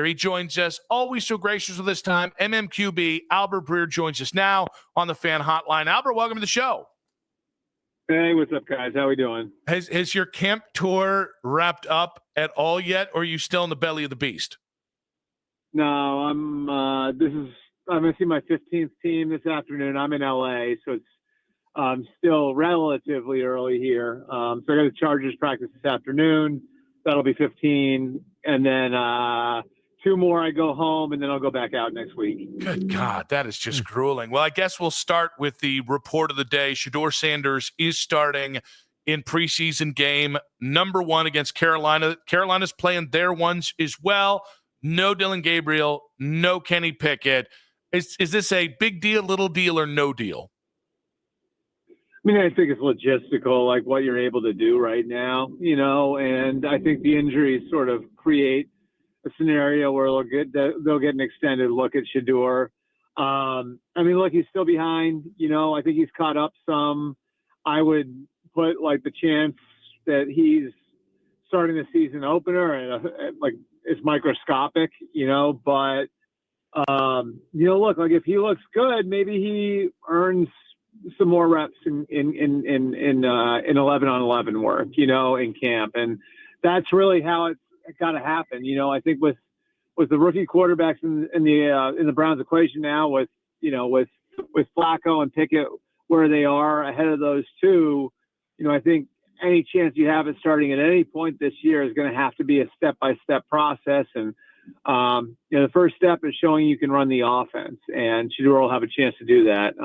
He joins us, always so gracious with this time. MMQB, Albert Breer joins us now on the Fan Hotline. Albert, welcome to the show. Hey, what's up, guys? How we doing? Has your camp tour wrapped up at all yet, or are you still in the belly of the beast? No, I'm gonna see my 15th team this afternoon. I'm in LA, so it's still relatively early here. So I got the Chargers practice this afternoon. That'll be 15, and then 2 more. I go home, and then I'll go back out next week. Good God, that is just grueling. Well, I guess we'll start with the report of the day. Shedeur Sanders is starting in preseason game number 1 against Carolina. Carolina's playing their ones as well. No Dillon Gabriel, no Kenny Pickett. Is this a big deal, little deal, or no deal? I mean, I think it's logistical, like what you're able to do right now, and I think the injuries sort of create a scenario where they'll get an extended look at Shedeur. I mean, look, he's still behind, I think he's caught up some. I would put like the chance that he's starting the season opener and it's microscopic, but look, like if he looks good, maybe he earns some more reps in 11-on-11 work, in camp. And that's really how it's got to happen. I think with the rookie quarterbacks in the Browns equation now with Flacco and Pickett where they are ahead of those two, I think any chance you have at starting at any point this year is going to have to be a step-by-step process. And, the first step is showing you can run the offense, and Shedeur will have a chance to do that.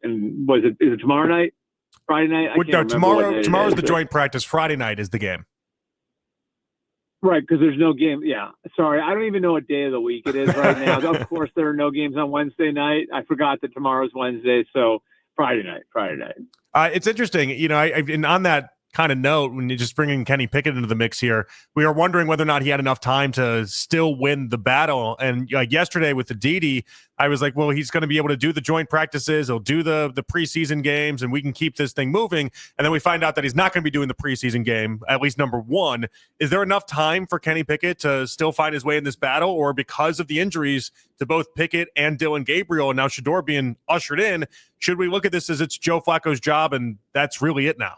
And is it tomorrow night? Friday night? No, tomorrow's the joint practice. Friday night is the game. Right, because there's no game. Yeah, sorry. I don't even know what day of the week it is right now. Of course, there are no games on Wednesday night. I forgot that tomorrow's Wednesday, so Friday night. It's interesting. And on that kind of note, when you're just bringing Kenny Pickett into the mix here, we are wondering whether or not he had enough time to still win the battle. And yesterday with the Dede, I was like, well, he's going to be able to do the joint practices. He'll do the preseason games, and we can keep this thing moving. And then we find out that he's not going to be doing the preseason game, at least number 1. Is there enough time for Kenny Pickett to still find his way in this battle? Or because of the injuries to both Pickett and Dillon Gabriel, and now Shedeur being ushered in, should we look at this as it's Joe Flacco's job and that's really it now?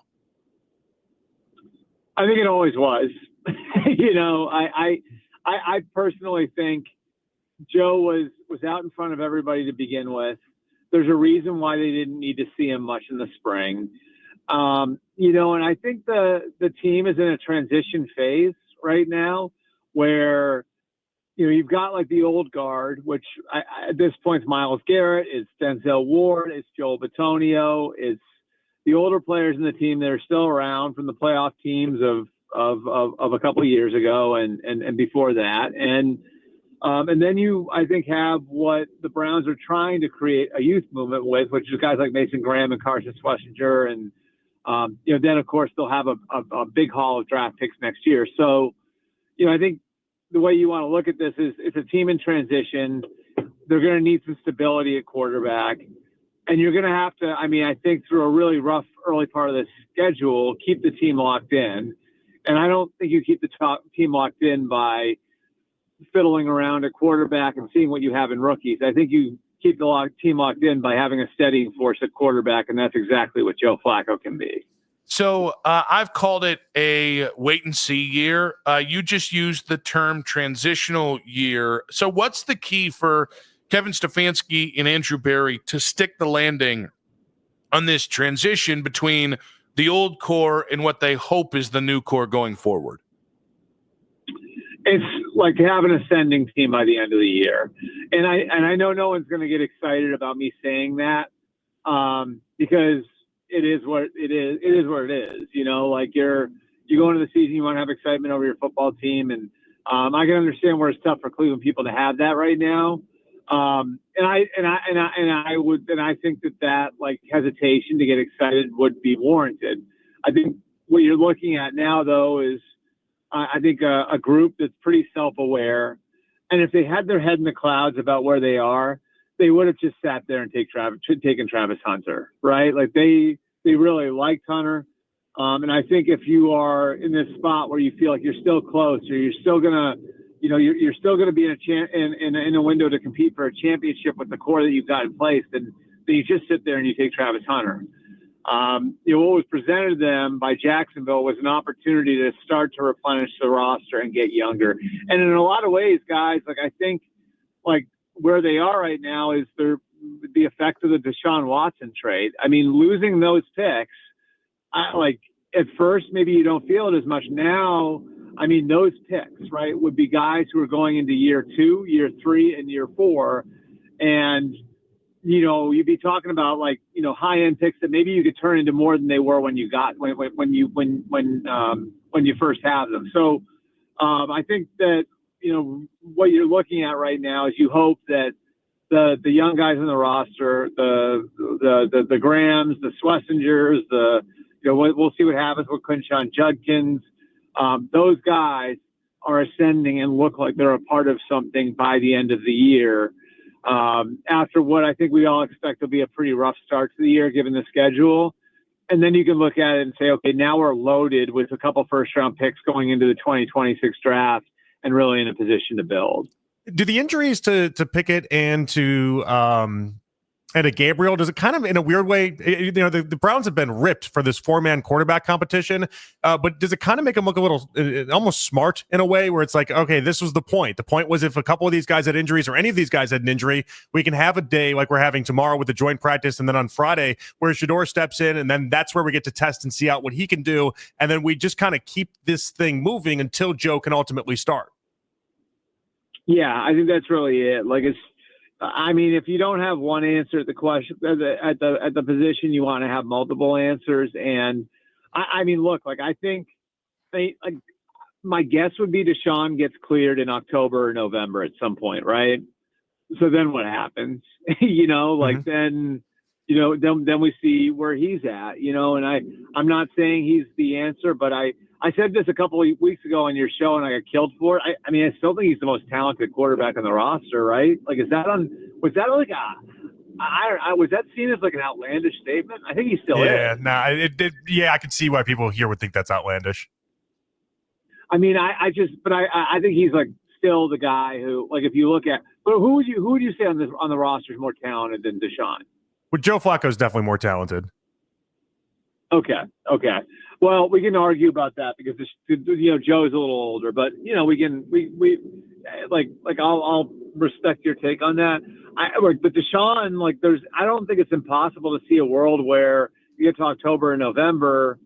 I think it always was. I personally think Joe was out in front of everybody to begin with. There's a reason why they didn't need to see him much in the spring. And I think the team is in a transition phase right now where, you've got like the old guard, which at this point is Myles Garrett, it's Denzel Ward, it's Joel Bitonio, it's the older players in the team that are still around from the playoff teams of a couple of years ago and before that. And then I think, have what the Browns are trying to create a youth movement with, which is guys like Mason Graham and Carson Schlesinger. And, then of course they'll have a big haul of draft picks next year. So, I think the way you want to look at this is it's a team in transition. They're going to need some stability at quarterback. And you're going to have to, I think through a really rough early part of the schedule, keep the team locked in. And I don't think you keep the team locked in by fiddling around at quarterback and seeing what you have in rookies. I think you keep the team locked in by having a steadying force at quarterback, and that's exactly what Joe Flacco can be. So I've called it a wait-and-see year. You just used the term transitional year. So what's the key for Kevin Stefanski and Andrew Berry to stick the landing on this transition between the old core and what they hope is the new core going forward? It's like to have an ascending team by the end of the year. And I know no one's going to get excited about me saying that because it is what it is. It is what it is. Like you go into the season, you want to have excitement over your football team. And I can understand where it's tough for Cleveland people to have that right now. And I think that like hesitation to get excited would be warranted. I think what you're looking at now, though, is I think a group that's pretty self-aware. And if they had their head in the clouds about where they are, they would have just sat there and taken Travis Hunter, right? Like they really liked Hunter. And I think if you are in this spot where you feel like you're still close or you're still going to you're still going to be in a window to compete for a championship with the core that you've got in place, then you just sit there and you take Travis Hunter. What was presented to them by Jacksonville was an opportunity to start to replenish the roster and get younger. And in a lot of ways, guys, I think where they are right now is the effect of the Deshaun Watson trade. I mean, losing those picks, at first maybe you don't feel it as much. Now, I mean, those picks, right, would be guys who are going into year 2, year 3, and year 4, and you'd be talking about high-end picks that maybe you could turn into more than they were when you first have them. So I think that what you're looking at right now is you hope that the young guys in the roster, the Grahams, the Schlesingers, we'll see what happens with Quinshon Judkins. Those guys are ascending and look like they're a part of something by the end of the year. After what I think we all expect will be a pretty rough start to the year, given the schedule. And then you can look at it and say, okay, now we're loaded with a couple first-round picks going into the 2026 draft and really in a position to build. Do the injuries to Pickett and to Gabriel, does it kind of, in a weird way, the Browns have been ripped for this 4-man quarterback competition, but does it kind of make them look a little almost smart in a way where it's like, okay, this was the point. The point was if a couple of these guys had injuries or any of these guys had an injury, we can have a day like we're having tomorrow with the joint practice and then on Friday where Shedeur steps in, and then that's where we get to test and see out what he can do, and then we just kind of keep this thing moving until Joe can ultimately start. Yeah, I think that's really it. If you don't have one answer at the question at the position, you want to have multiple answers. And I think my guess would be Deshaun gets cleared in October or November at some point, right? So then what happens? Then we see where he's at. And I'm not saying he's the answer, but I said this a couple of weeks ago on your show, and I got killed for it. I still think he's the most talented quarterback on the roster, right? Was that seen as an outlandish statement? I think he still is. Yeah, it did. Yeah, I can see why people here would think that's outlandish. I think he's still the guy who, if you look at, but who would you say on the roster is more talented than Deshaun? Well, Joe Flacco is definitely more talented. Okay. Well, we can argue about that because Joe's a little older, but I'll respect your take on that. But Deshaun, I don't think it's impossible to see a world where you get to October and November,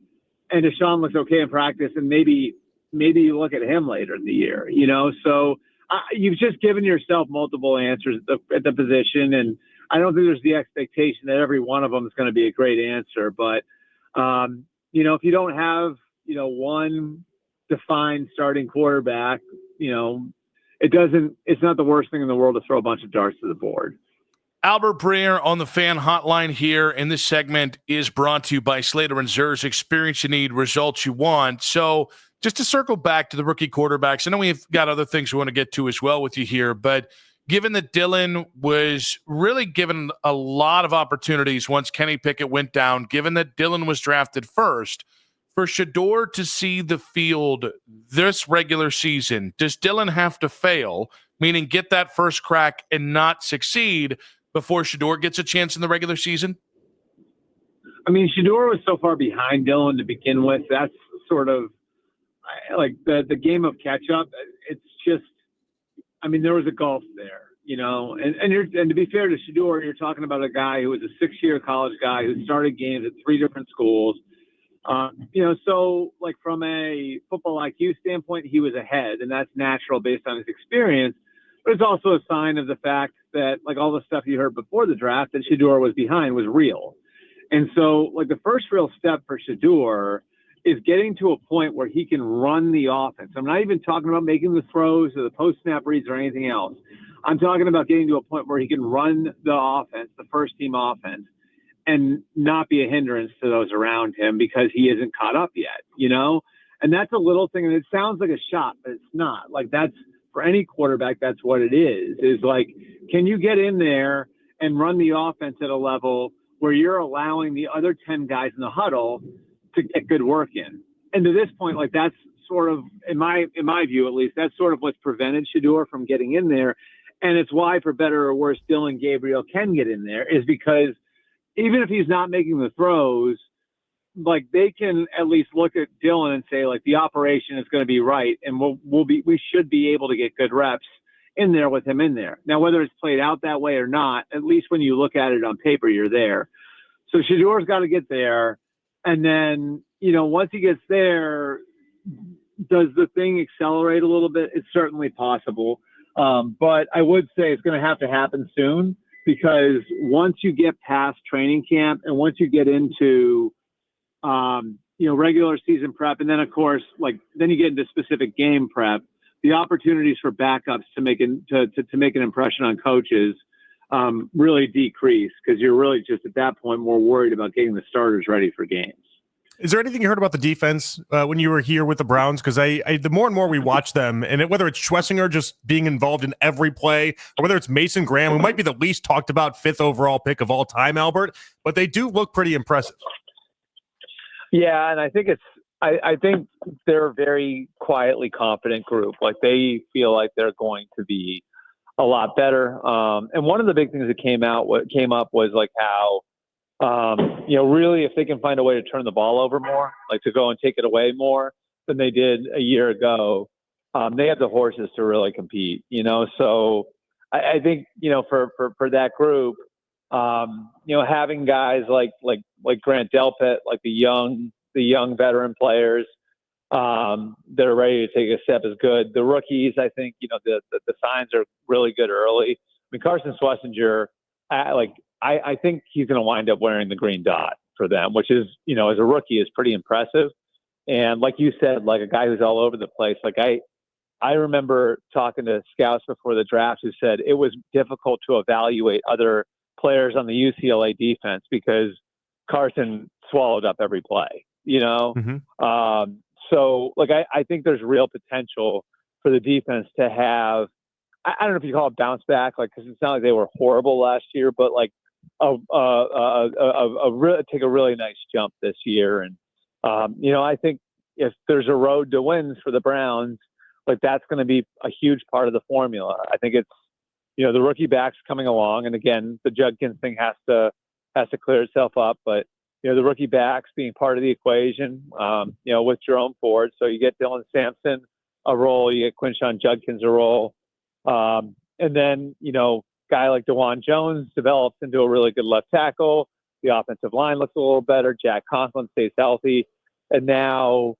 and Deshaun looks okay in practice, and maybe you look at him later in the year. So you've just given yourself multiple answers at the position, and I don't think there's the expectation that every one of them is going to be a great answer, but. If you don't have, one defined starting quarterback, it's not the worst thing in the world to throw a bunch of darts to the board. Albert Breer on the fan hotline here, and this segment is brought to you by Slater and Zers. Experience you need, results you want. So just to circle back to the rookie quarterbacks, I know we've got other things we want to get to as well with you here, but given that Dillon was really given a lot of opportunities once Kenny Pickett went down, given that Dillon was drafted first, for Shedeur to see the field this regular season, does Dillon have to fail, meaning get that first crack and not succeed before Shedeur gets a chance in the regular season? Shedeur was so far behind Dillon to begin with. That's sort of the game of catch up. It's just, there was a gulf there, and to be fair to Shedeur, you're talking about a guy who was a 6-year college guy who started games at 3 different schools. So from a football IQ standpoint, he was ahead, and that's natural based on his experience. But it's also a sign of the fact that all the stuff you heard before the draft that Shedeur was behind was real. And so the first real step for Shedeur is getting to a point where he can run the offense. I'm not even talking about making the throws or the post-snap reads or anything else. I'm talking about getting to a point where he can run the offense, the first-team offense, and not be a hindrance to those around him because he isn't caught up yet, And that's a little thing, and it sounds like a shot, but it's not. That's for any quarterback, that's what it is can you get in there and run the offense at a level where you're allowing the other 10 guys in the huddle to get good work in. And to this point, that's sort of, in my view at least, that's sort of what's prevented Shedeur from getting in there. And it's why, for better or worse, Dylan Gabriel can get in there, is because even if he's not making the throws, like, they can at least look at Dylan and say, like, the operation is going to be right, and we should be able to get good reps in there with him in there. Now, whether it's played out that way or not, at least when you look at it on paper, you're there. So Shedeur's got to get there, and then, once he gets there, does the thing accelerate a little bit? It's certainly possible, but I would say it's going to have to happen soon, because once you get past training camp and once you get into regular season prep, and then of course, then you get into specific game prep, the opportunities for backups to make an impression on coaches really decrease, because you're really just at that point more worried about getting the starters ready for games. Is there anything you heard about the defense when you were here with the Browns? Because the more and more we watch them, and whether it's Schlesinger just being involved in every play, or whether it's Mason Graham, who might be the least talked about 5th overall pick of all time, Albert, but they do look pretty impressive. Yeah, and I think I think they're a very quietly confident group. Like, they feel like they're going to be a lot better. And one of the big things that came up was like how, really, if they can find a way to turn the ball over more, like to go and take it away more than they did a year ago, they have the horses to really compete. So I think for that group, having guys like Grant Delpit, like the young veteran players that are ready to take a step is good. The rookies, I think, the signs are really good early. I mean, Carson Schlesinger, I think he's going to wind up wearing the green dot for them, which is, as a rookie, is pretty impressive. And like you said, like a guy who's all over the place. Like I remember talking to scouts before the draft who said it was difficult to evaluate other players on the UCLA defense because Carson swallowed up every play, Mm-hmm. So I think there's real potential for the defense to have, I don't know if you call it bounce back, because it's not like they were horrible last year, but take a really nice jump this year. And, I think if there's a road to wins for the Browns, that's going to be a huge part of the formula. I think it's, the rookie backs coming along. And again, the Judkins thing has to clear itself up, but the rookie backs being part of the equation, with Jerome Ford. So you get Dylan Sampson a role, you get Quinshon Judkins a role. And then, guy like DeJuan Jones develops into a really good left tackle. The offensive line looks a little better. Jack Conklin stays healthy. And now,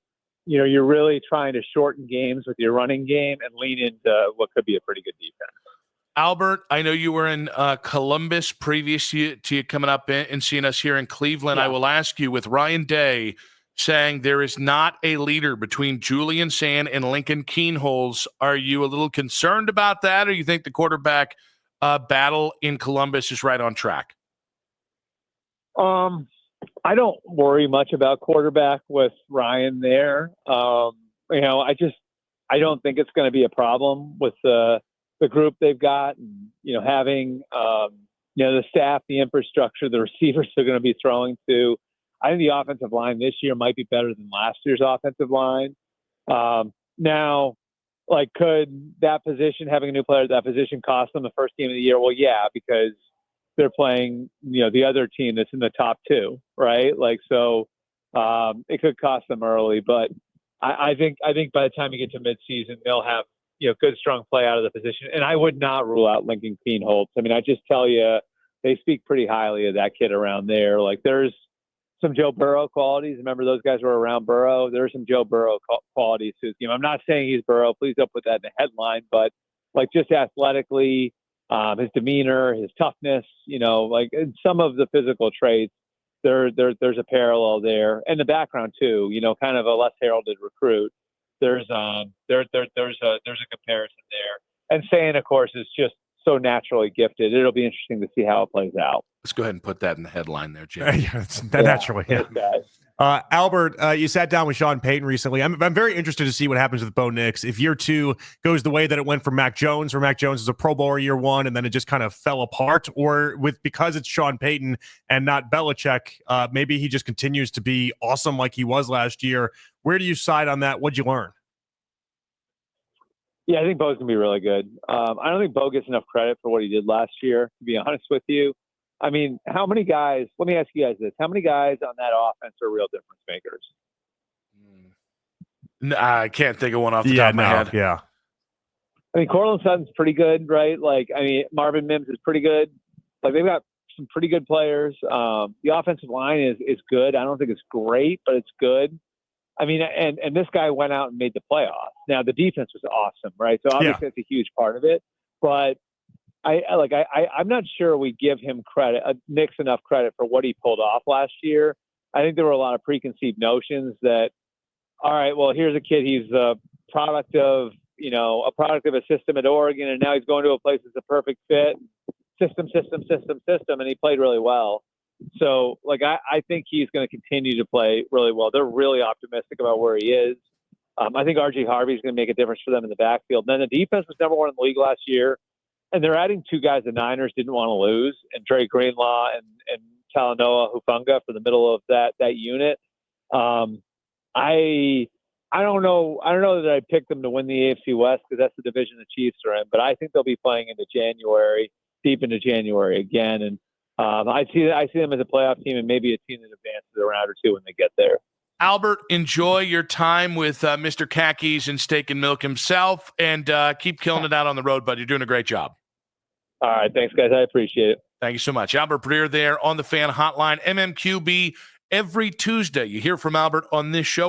you're really trying to shorten games with your running game and lean into what could be a pretty good defense. Albert, I know you were in Columbus previous to you coming up and seeing us here in Cleveland. Yeah. I will ask you, with Ryan Day saying there is not a leader between Julian Sand and Lincoln Keenholz, are you a little concerned about that, or you think the quarterback battle in Columbus is right on track? I don't worry much about quarterback with Ryan there. I don't think it's going to be a problem with the group they've got, and, having, the staff, the infrastructure, the receivers they're going to be throwing to. I think the offensive line this year might be better than last year's offensive line. Now, could that position, having a new player at that position, cost them the first game of the year? Well, yeah, because they're playing, the other team that's in the top 2, right? So it could cost them early, but I think by the time you get to midseason, they'll have, good, strong play out of the position. And I would not rule out Lincoln Keenholz. I mean, I just tell you, they speak pretty highly of that kid around there. There's some Joe Burrow qualities. Remember, those guys were around Burrow. There's some Joe Burrow qualities to his game. I'm not saying he's Burrow. Please don't put that in the headline. But, just athletically, his demeanor, his toughness, and some of the physical traits, there's a parallel there. And the background, too, kind of a less heralded recruit. There's a comparison there. And Sand, of course, is just so naturally gifted. It'll be interesting to see how it plays out. Let's go ahead and put that in the headline there, Jim. Naturally. Yeah. Albert, you sat down with Sean Payton recently. I'm very interested to see what happens with Bo Nix. If year 2 goes the way that it went for Mac Jones, where Mac Jones was a Pro Bowler year 1, and then it just kind of fell apart, or because it's Sean Payton and not Belichick, maybe he just continues to be awesome like he was last year. Where do you side on that? What'd you learn? Yeah, I think Bo's going to be really good. I don't think Bo gets enough credit for what he did last year, to be honest with you. I mean, how many guys, let me ask you guys this, how many guys on that offense are real difference makers? I can't think of one off the top of my head. Yeah. I mean, Cortland Sutton's pretty good, right? Like, I mean, Marvin Mims is pretty good. Like, they've got some pretty good players. The offensive line is good. I don't think it's great, but it's good. I mean, and this guy went out and made the playoffs. Now, the defense was awesome, right? So obviously that's a huge part of it. But I'm not sure we give him credit, Nix enough credit for what he pulled off last year. I think there were a lot of preconceived notions that, all right, well, here's a kid. He's a product of a system at Oregon, and now he's going to a place that's a perfect fit. System, and he played really well. So, I think he's going to continue to play really well. They're really optimistic about where he is. I think R.J. Harvey's going to make a difference for them in the backfield. And then the defense was number 1 in the league last year, and they're adding 2 guys the Niners didn't want to lose, and Dre Greenlaw and Talanoa Hufanga for the middle of that unit. I don't know that I picked them to win the AFC West because that's the division the Chiefs are in, but I think they'll be playing deep into January again, and I see them as a playoff team and maybe a team that advances a round or 2 when they get there. Albert, enjoy your time with Mr. Khakis and Steak and Milk himself, and keep killing it out on the road, bud. You're doing a great job. All right. Thanks, guys. I appreciate it. Thank you so much. Albert Breer there on the Fan Hotline, MMQB every Tuesday. You hear from Albert on this show.